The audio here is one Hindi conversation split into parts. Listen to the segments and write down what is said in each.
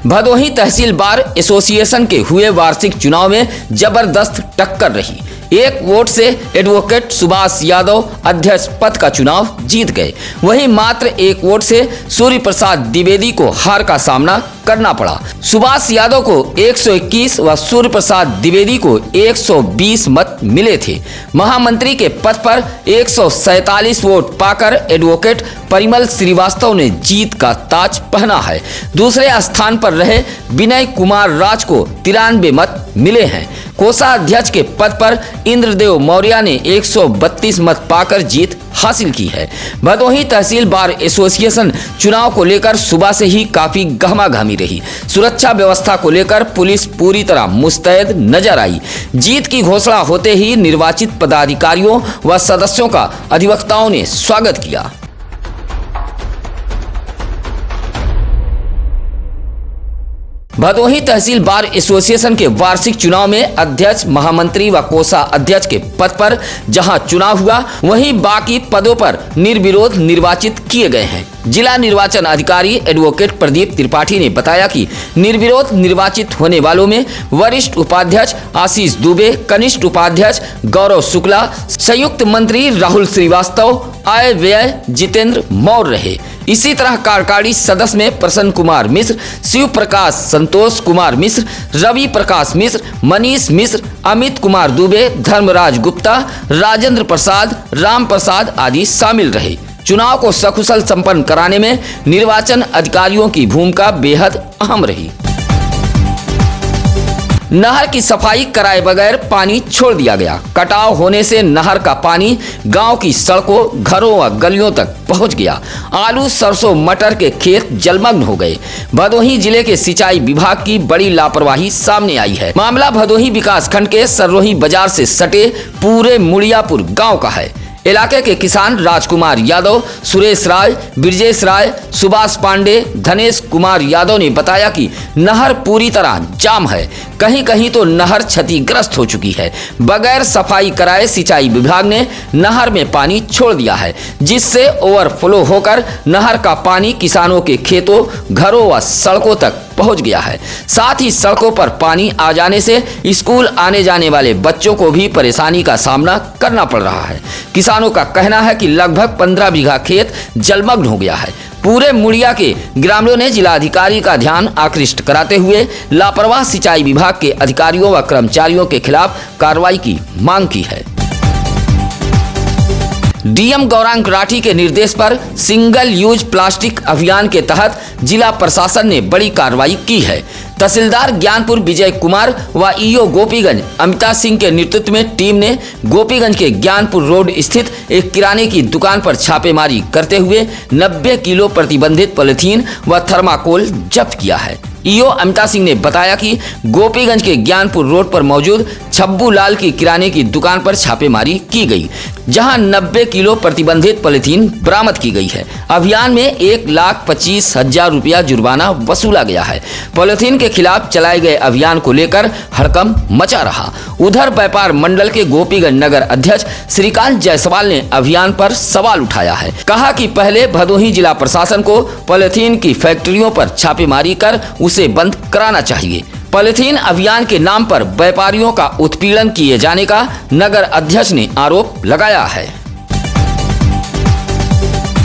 भदोही तहसील बार एसोसिएशन के हुए वार्षिक चुनाव में जबरदस्त टक्कर रही। एक वोट से एडवोकेट सुभाष यादव अध्यक्ष पद का चुनाव जीत गए। वहीं मात्र एक वोट से सूर्य प्रसाद द्विवेदी को हार का सामना करना पड़ा। सुभाष यादव को 121 व सूर्य प्रसाद द्विवेदी को 120 मत मिले थे। महामंत्री के पद पर 147 वोट पाकर एडवोकेट परिमल श्रीवास्तव ने जीत का ताज पहना है। दूसरे स्थान पर रहे विनय कुमार राज को 93 मत मिले हैं। कोषाध्यक्ष के पद पर इंद्रदेव मौर्य ने 132 मत पाकर जीत हासिल की है। भदोही तहसील बार एसोसिएशन चुनाव को लेकर सुबह से ही काफी गहमागहमी रही। सुरक्षा व्यवस्था को लेकर पुलिस पूरी तरह मुस्तैद नजर आई। जीत की घोषणा होते ही निर्वाचित पदाधिकारियों व सदस्यों का अधिवक्ताओं ने स्वागत किया। भदोही तहसील बार एसोसिएशन के वार्षिक चुनाव में अध्यक्ष, महामंत्री व कोषाध्यक्ष के पद पर जहां चुनाव हुआ, वहीं बाकी पदों पर निर्विरोध निर्वाचित किए गए हैं। जिला निर्वाचन अधिकारी एडवोकेट प्रदीप त्रिपाठी ने बताया कि निर्विरोध निर्वाचित होने वालों में वरिष्ठ उपाध्यक्ष आशीष दुबे, कनिष्ठ उपाध्यक्ष गौरव शुक्ला, संयुक्त मंत्री राहुल श्रीवास्तव, आय व्यय जितेंद्र मौर्य रहे। इसी तरह कार्यकारी सदस्य में प्रसन्न कुमार मिश्र, शिव प्रकाश, संतोष कुमार मिश्र, रवि प्रकाश मिश्र, मनीष मिश्र, अमित कुमार दुबे, धर्मराज गुप्ता, राजेंद्र प्रसाद, राम प्रसाद आदि शामिल रहे। चुनाव को सकुशल संपन्न कराने में निर्वाचन अधिकारियों की भूमिका बेहद अहम रही। नहर की सफाई कराए बगैर पानी छोड़ दिया गया। कटाव होने से नहर का पानी गांव की सड़कों, घरों व गलियों तक पहुंच गया। आलू, सरसों, मटर के खेत जलमग्न हो गए। भदोही जिले के सिंचाई विभाग की बड़ी लापरवाही सामने आई है। मामला भदोही विकास खंड के सररोही बाजार से सटे पूरे मुड़ियापुर गाँव का है। इलाके के किसान राजकुमार यादव, सुरेश राय, ब्रजेश राय, सुभाष पांडे, धनेश कुमार यादव ने बताया कि नहर पूरी तरह जाम है। कहीं कहीं तो नहर क्षतिग्रस्त हो चुकी है। बगैर सफाई कराए सिंचाई विभाग ने नहर में पानी छोड़ दिया है, जिससे ओवरफ्लो होकर नहर का पानी किसानों के खेतों, घरों व सड़कों तक पहुंच गया है। साथ ही सड़कों पर पानी आ जाने से स्कूल आने जाने वाले बच्चों को भी परेशानी का सामना करना पड़ रहा है। किसानों का कहना है कि लगभग 15 बीघा खेत जलमग्न हो गया है। पूरे मुड़िया के ग्रामीणों ने जिलाधिकारी का ध्यान आकृष्ट कराते हुए लापरवाह सिंचाई विभाग के अधिकारियों व कर्मचारियों के खिलाफ कार्रवाई की मांग की है। डीएम गौरांग राठी के निर्देश पर सिंगल यूज प्लास्टिक अभियान के तहत जिला प्रशासन ने बड़ी कार्रवाई की है। तहसीलदार ज्ञानपुर विजय कुमार व ईओ गोपीगंज अमिता सिंह के नेतृत्व में टीम ने गोपीगंज के ज्ञानपुर रोड स्थित एक किराने की दुकान पर छापेमारी करते हुए 90 किलो प्रतिबंधित पॉलिथीन व थर्माकोल जब्त किया है। ईओ अमिता सिंह ने बताया कि गोपीगंज के ज्ञानपुर रोड पर मौजूद छब्बू लाल की किराने की दुकान पर छापेमारी की गई, जहां 90 किलो प्रतिबंधित पॉलिथीन बरामद की गई है। अभियान में 1,25,000 रुपया जुर्माना वसूला गया है। पॉलिथीन के खिलाफ चलाए गए अभियान को लेकर हड़कंप मचा रहा। उधर व्यापार मंडल के गोपीगंज नगर अध्यक्ष श्रीकांत जायसवाल ने अभियान पर सवाल उठाया है। कहा कि पहले भदोही जिला प्रशासन को पॉलिथीन की फैक्ट्रियों पर छापेमारी कर उसे बंद कराना चाहिए। पॉलिथीन अभियान के नाम पर व्यापारियों का उत्पीड़न किए जाने का नगर अध्यक्ष ने आरोप लगाया है।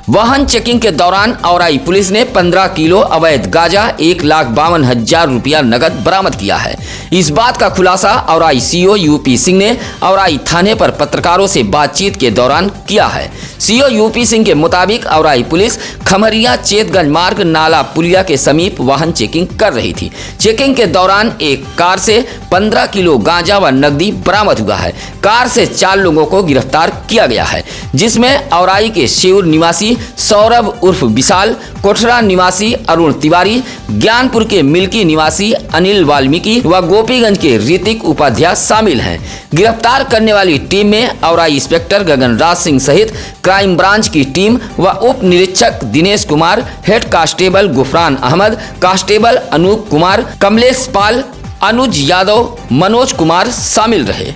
वाहन चेकिंग के दौरान औराई पुलिस ने 15 किलो अवैध गांजा 1,52,000 रुपया नगद बरामद किया है। इस बात का खुलासा औराई सीओ यूपी सिंह ने औराई थाने पर पत्रकारों से बातचीत के दौरान किया है। सीओ यूपी सिंह के मुताबिक औराई पुलिस खमरिया चेतगंज मार्ग नाला पुलिया के समीप वाहन चेकिंग कर रही थी। चेकिंग के दौरान एक कार से 15 किलो गांजा व नकदी बरामद हुआ है। कार से 4 लोगों को गिरफ्तार किया गया है, जिसमें औराई के शिवर निवासी सौरभ उर्फ विशाल, कोठरा निवासी अरुण तिवारी, ज्ञानपुर के मिल्की निवासी अनिल वाल्मीकि व गोपीगंज के ऋतिक उपाध्याय शामिल हैं। गिरफ्तार करने वाली टीम में औराई इंस्पेक्टर गगनराज सिंह सहित क्राइम ब्रांच की टीम व उप निरीक्षक Dinesh Kumar, head constable Gufran Ahmad, constable Anoop Kumar, Kamlesh Pal, Anuj Yadav, Manoj Kumar शामिल रहे।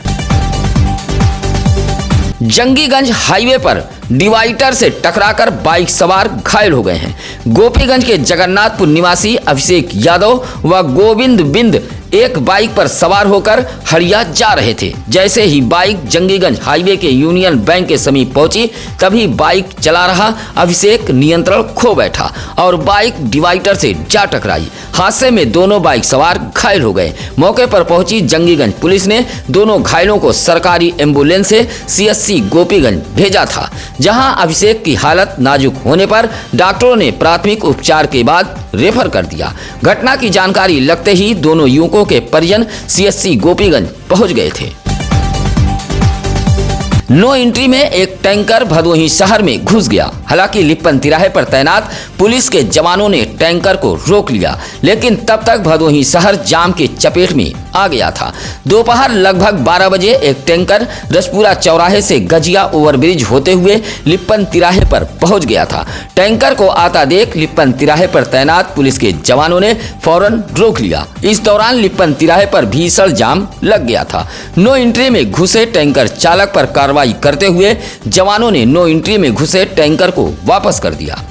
जंगीगंज हाईवे पर डिवाइडर से टकराकर बाइक सवार घायल हो गए हैं। गोपीगंज के जगन्नाथपुर निवासी अभिषेक यादव व गोविंद बिंद एक बाइक पर सवार होकर हड़िया जा रहे थे। जैसे ही बाइक जंगीगंज हाईवे के यूनियन बैंक के समीप पहुंची, तभी बाइक चला रहा अभिषेक नियंत्रण खो बैठा और बाइक डिवाइडर से जा टकराई। हादसे में दोनों बाइक सवार घायल हो गए। मौके पर पहुंची जंगीगंज पुलिस ने दोनों घायलों को सरकारी एम्बुलेंस से CSC गोपीगंज भेजा था, जहां अभिषेक की हालत नाजुक होने पर डॉक्टरों ने प्राथमिक उपचार के बाद रेफर कर दिया। घटना की जानकारी लगते ही दोनों युवकों के परिजन CSC गोपीगंज पहुंच गए थे। नो एंट्री में एक टैंकर भदोही शहर में घुस गया। हालांकि लिप्पन तिराहे पर तैनात पुलिस के जवानों ने टैंकर को रोक लिया, लेकिन तब तक भदोही शहर जाम के चपेट में आ गया था। दोपहर लगभग 12 बजे एक टैंकर रसपुरा चौराहे से गजिया ओवरब्रिज होते हुए लिप्पन तिराहे पर पहुंच गया था। टैंकर को आता देख लिप्पन तिराहे पर तैनात पुलिस के जवानों ने फौरन रोक लिया। इस दौरान लिप्पन तिराहे पर भीषण जाम लग गया था। नो एंट्री में घुसे टैंकर चालक पर कार्रवाई करते हुए जवानों ने नो एंट्री में घुसे टैंकर को वापस कर दिया।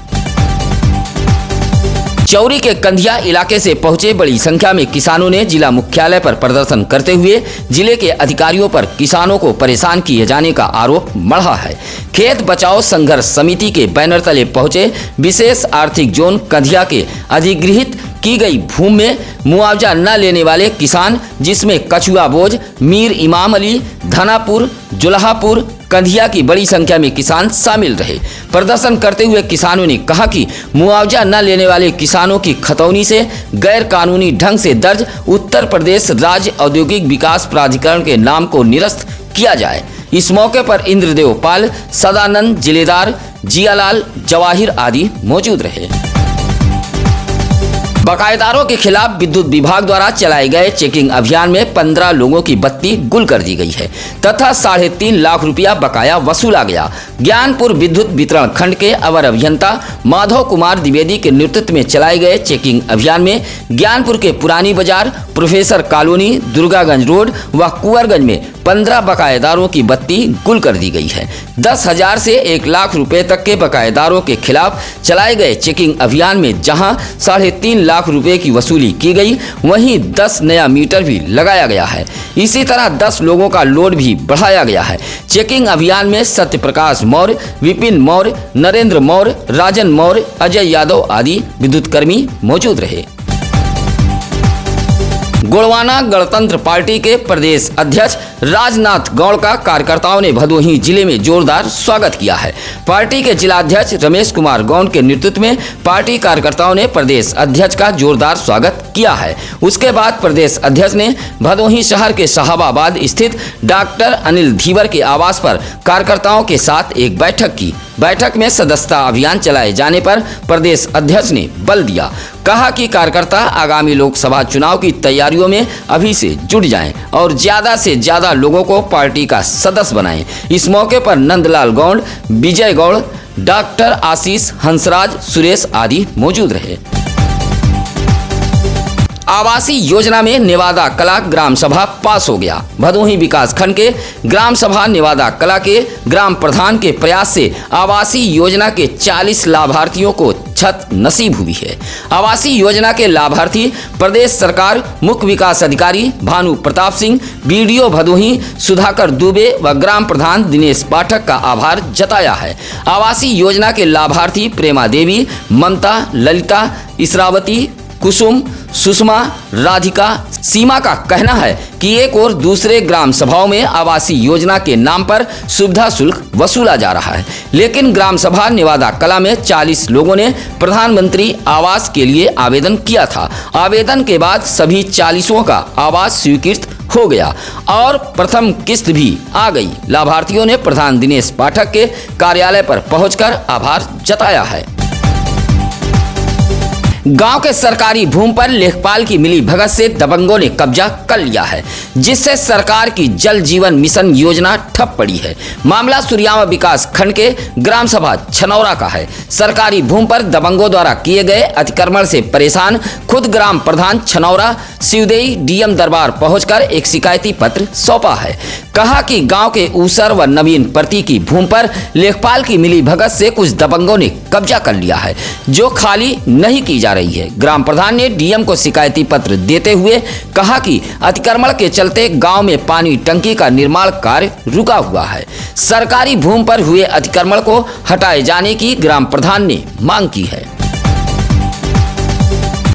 चौरी के कंधिया इलाके से पहुंचे बड़ी संख्या में किसानों ने जिला मुख्यालय पर प्रदर्शन करते हुए जिले के अधिकारियों पर किसानों को परेशान किए जाने का आरोप मढ़ा है। खेत बचाओ संघर्ष समिति के बैनर तले पहुंचे विशेष आर्थिक जोन कंधिया के अधिगृहित की गई भूमि में मुआवजा न लेने वाले किसान, जिसमें कछुआ बोझ, मीर इमाम अली, धनापुर, जुल्हापुर, कंधिया की बड़ी संख्या में किसान शामिल रहे। प्रदर्शन करते हुए किसानों ने कहा कि मुआवजा न लेने वाले किसानों की खतौनी से गैर कानूनी ढंग से दर्ज उत्तर प्रदेश राज्य औद्योगिक विकास प्राधिकरण के नाम को निरस्त किया जाए। इस मौके पर इंद्रदेव पाल, सदानंद, जिलेदार, जियालाल, जवाहिर आदि मौजूद रहे। बकायेदारों के खिलाफ विद्युत विभाग द्वारा चलाए गए चेकिंग अभियान में 15 लोगों की बत्ती गुल कर दी गई है तथा 3.5 लाख रुपया बकाया वसूला गया। ज्ञानपुर विद्युत वितरण खंड के अवर अभियंता माधव कुमार द्विवेदी के नेतृत्व में चलाए गए चेकिंग अभियान में ज्ञानपुर के पुरानी बाजार, प्रोफेसर कॉलोनी, दुर्गागंज रोड व कुंवरगंज में 15 बकायेदारों की बत्ती गुल कर दी गई है। 10,000 से 1 लाख रुपए तक के बकायेदारों के खिलाफ चलाए गए चेकिंग अभियान में जहां 3.5 लाख रुपए की वसूली की गई, वहीं 10 नया मीटर भी लगाया गया है। इसी तरह 10 लोगों का लोड भी बढ़ाया गया है। चेकिंग अभियान में सत्य प्रकाश मौर्य, विपिन मौर्य, नरेंद्र मौर्य, राजन मौर्य, अजय यादव आदि विद्युत कर्मी मौजूद रहे। गोड़वाना गणतंत्र पार्टी के प्रदेश अध्यक्ष राजनाथ गौड़ का कार्यकर्ताओं ने भदोही जिले में जोरदार स्वागत किया है। पार्टी के जिला अध्यक्ष रमेश कुमार गौड़ के नेतृत्व में पार्टी कार्यकर्ताओं ने प्रदेश अध्यक्ष का जोरदार स्वागत किया है। उसके बाद प्रदेश अध्यक्ष ने भदोही शहर के शाहबाबाद स्थित डॉक्टर अनिल धीवर के आवास पर कार्यकर्ताओं के साथ एक बैठक की। बैठक में सदस्यता अभियान चलाए जाने पर प्रदेश अध्यक्ष ने बल दिया। कहा कि कार्यकर्ता आगामी लोकसभा चुनाव की तैयारियों में अभी से जुट जाएं और ज्यादा से ज्यादा लोगों को पार्टी का सदस्य बनाएं। इस मौके पर नंदलाल गौड़, विजय गौड़, डॉक्टर आशीष, हंसराज, सुरेश आदि मौजूद रहे। आवासीय योजना में नेवादा कला ग्राम सभा पास हो गया। भदोही विकास खंड के ग्राम सभा नेवादा कला के ग्राम प्रधान के प्रयास से आवासीय योजना के 40 लाभार्थियों को छत नसीब हुई है। आवासीय योजना के लाभार्थी प्रदेश सरकार, मुख्य विकास अधिकारी भानु प्रताप सिंह, बीडीओ भदोही सुधाकर दुबे व ग्राम प्रधान दिनेश पाठक का आभार जताया है। आवासीय योजना के लाभार्थी प्रेमा देवी, ममता, ललिता, इसरावती, कुसुम, सुषमा, राधिका, सीमा का कहना है कि एक और दूसरे ग्राम सभाओं में आवासीय योजना के नाम पर सुविधा शुल्क वसूला जा रहा है, लेकिन ग्राम सभा नेवादा कला में 40 लोगों ने प्रधानमंत्री आवास के लिए आवेदन किया था। आवेदन के बाद सभी 40 का आवास स्वीकृत हो गया और प्रथम किस्त भी आ गई। लाभार्थियों ने प्रधान दिनेश पाठक के कार्यालय पर पहुंचकर आभार जताया है। गांव के सरकारी भूमि पर लेखपाल की मिली भगत से दबंगों ने कब्जा कर लिया है, जिससे सरकार की जल जीवन मिशन योजना ठप पड़ी है। मामला सुरियामा विकास खंड के ग्राम सभा छनौरा का है। सरकारी भूमि पर दबंगों द्वारा किए गए अतिक्रमण से परेशान खुद ग्राम प्रधान छनौरा शिवदेई डीएम दरबार पहुंचकर एक शिकायती पत्र सौंपा है। कहा कि गांव के ऊसर व नवीन प्रति की भूमि पर लेखपाल की मिली भगत से कुछ दबंगों ने कब्जा कर लिया है, जो खाली नहीं की जा रही है। ग्राम प्रधान ने डीएम को शिकायती पत्र देते हुए कहा कि अतिक्रमण के चलते गांव में पानी टंकी का निर्माण कार्य रुका हुआ है। सरकारी भूमि पर हुए अतिक्रमण को हटाए जाने की ग्राम प्रधान ने मांग की है।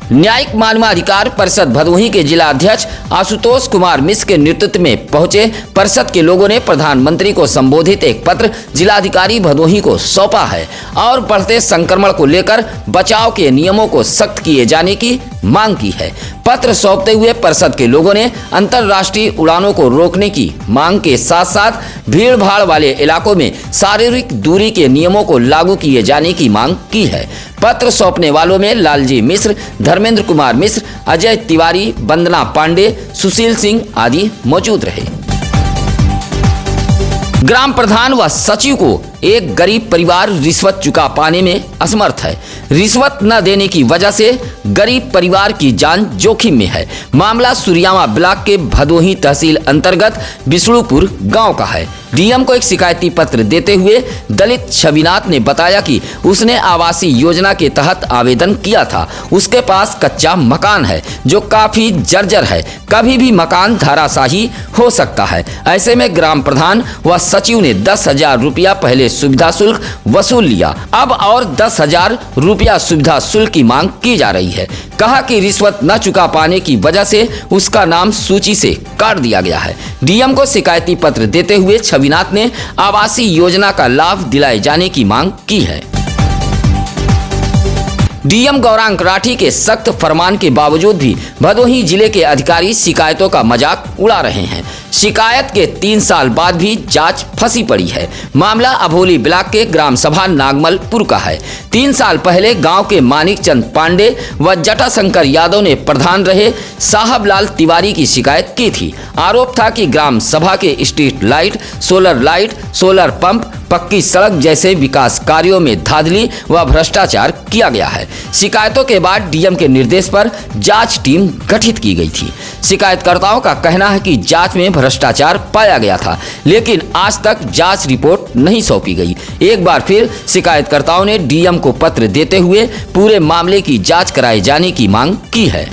न्यायिक मानवाधिकार परिषद भदोही के जिला अध्यक्ष आशुतोष कुमार मिश्र के नेतृत्व में पहुंचे परिषद के लोगों ने प्रधानमंत्री को संबोधित एक पत्र जिलाधिकारी भदोही को सौंपा है और बढ़ते संक्रमण को लेकर बचाव के नियमों को सख्त किए जाने की मांग की है। पत्र सौंपते हुए परिषद के लोगों ने अंतर्राष्ट्रीय उड़ानों को रोकने की मांग के साथ साथ भीड़ भाड़ वाले इलाकों में शारीरिक दूरी के नियमों को लागू किए जाने की मांग की है। पत्र सौंपने वालों में लालजी मिश्र, धर्मेंद्र कुमार मिश्र, अजय तिवारी, वंदना पांडे, सुशील सिंह आदि मौजूद रहे। ग्राम प्रधान व सचिव को एक गरीब परिवार रिश्वत चुका पाने में असमर्थ है। रिश्वत न देने की वजह से गरीब परिवार की जान जोखिम में है। मामला सुरियामा ब्लॉक के भदोही तहसील अंतर्गत बिसड़ुपुर गांव का है। डीएम को एक शिकायती पत्र देते हुए दलित छविनाथ ने बताया कि उसने आवासीय योजना के तहत आवेदन किया था। उसके पास कच्चा मकान है जो काफी जर्जर है, कभी भी मकान धराशायी हो सकता है। ऐसे में ग्राम प्रधान व सचिव ने 10,000 रुपया पहले सुविधा शुल्क वसूल लिया। अब और 10,000 रुपया सुविधा शुल्क की मांग की जा रही है। कहा कि रिश्वत न चुका पाने की वजह से उसका नाम सूची से काट दिया गया है। डीएम को शिकायती पत्र देते हुए छविनाथ ने आवासीय योजना का लाभ दिलाए जाने की मांग की है। डीएम गौरांग राठी के सख्त फरमान के बावजूद भी भदोही जिले के अधिकारी शिकायतों का मजाक उड़ा रहे हैं। शिकायत के 3 साल बाद भी जांच फंसी पड़ी है। मामला अभोली ब्लॉक के ग्राम सभा नागमलपुर का है। 3 साल पहले गांव के मानिक चंद पांडे व जटाशंकर यादव ने प्रधान रहे साहबलाल तिवारी की शिकायत की थी। आरोप था कि ग्राम सभा के स्ट्रीट लाइट, सोलर पंप, पक्की सड़क जैसे विकास कार्यों में धांधली व भ्रष्टाचार किया गया है। शिकायतों के बाद डीएम के निर्देश पर जांच टीम गठित की गई थी। शिकायतकर्ताओं का कहना है कि जांच में भ्रष्टाचार पाया गया था, लेकिन आज तक जांच रिपोर्ट नहीं सौंपी गई। एक बार फिर शिकायतकर्ताओं ने डीएम को पत्र देते हुए पूरे मामले की जांच कराए जाने की मांग की है।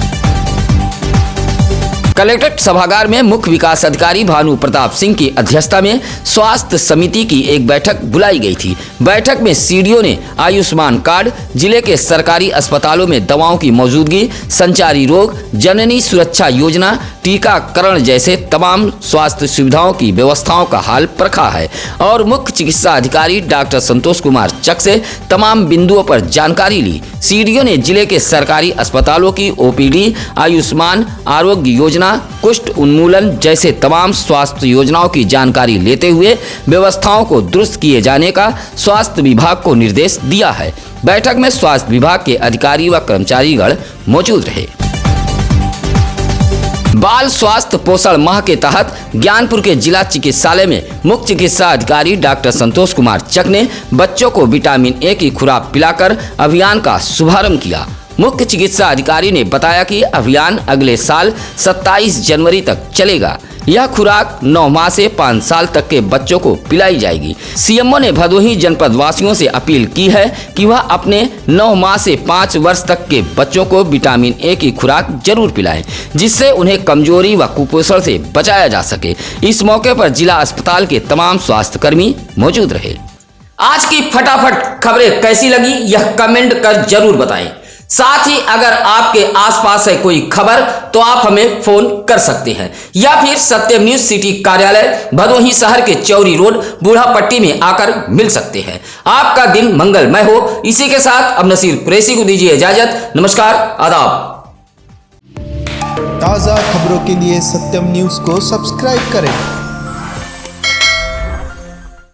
कलेक्ट्रेट सभागार में मुख्य विकास अधिकारी भानु प्रताप सिंह की अध्यक्षता में स्वास्थ्य समिति की एक बैठक बुलाई गई थी। बैठक में सीडीओ ने आयुष्मान कार्ड, जिले के सरकारी अस्पतालों में दवाओं की मौजूदगी, संचारी रोग, जननी सुरक्षा योजना, टीकाकरण जैसे तमाम स्वास्थ्य सुविधाओं की व्यवस्थाओं का हाल परखा है और मुख्य चिकित्सा अधिकारी डॉक्टर संतोष कुमार चक से तमाम बिंदुओं पर जानकारी ली। सीडीओ ने जिले के सरकारी अस्पतालों की ओपीडी, आयुष्मान आरोग्य योजना, कुष्ठ उन्मूलन जैसे तमाम स्वास्थ्य योजनाओं की जानकारी लेते हुए व्यवस्थाओं को दुरुस्त किए जाने का स्वास्थ्य विभाग को निर्देश दिया है। बैठक में स्वास्थ्य विभाग के अधिकारी व कर्मचारीगण मौजूद रहे। बाल स्वास्थ्य पोषण माह के तहत ज्ञानपुर के जिला चिकित्सालय में मुख्य चिकित्सा अधिकारी डॉक्टर संतोष कुमार चक ने बच्चों को विटामिन ए की खुराक पिलाकर अभियान का शुभारंभ किया। मुख्य चिकित्सा अधिकारी ने बताया कि अभियान अगले साल 27 जनवरी तक चलेगा। यह खुराक 9 माह से 5 साल तक के बच्चों को पिलाई जाएगी। सीएमओ ने भदोही जनपद वासियों से अपील की है कि वह अपने 9 माह से 5 वर्ष तक के बच्चों को विटामिन ए की खुराक जरूर पिलाएं, जिससे उन्हें कमजोरी व कुपोषण से बचाया जा सके। इस मौके पर जिला अस्पताल के तमाम स्वास्थ्य कर्मी मौजूद रहे। आज की फटाफट खबरें कैसी लगी यह कमेंट कर जरूर बताएं। साथ ही अगर आपके आसपास है कोई खबर तो आप हमें फोन कर सकते हैं या फिर सत्यम न्यूज सिटी कार्यालय भदोही शहर के चौरी रोड बूढ़ापट्टी में आकर मिल सकते हैं। आपका दिन मंगलमय हो। इसी के साथ अब नसीर कुरैशी को दीजिए इजाजत। नमस्कार, आदाब। ताज़ा खबरों के लिए सत्यम न्यूज को सब्सक्राइब करें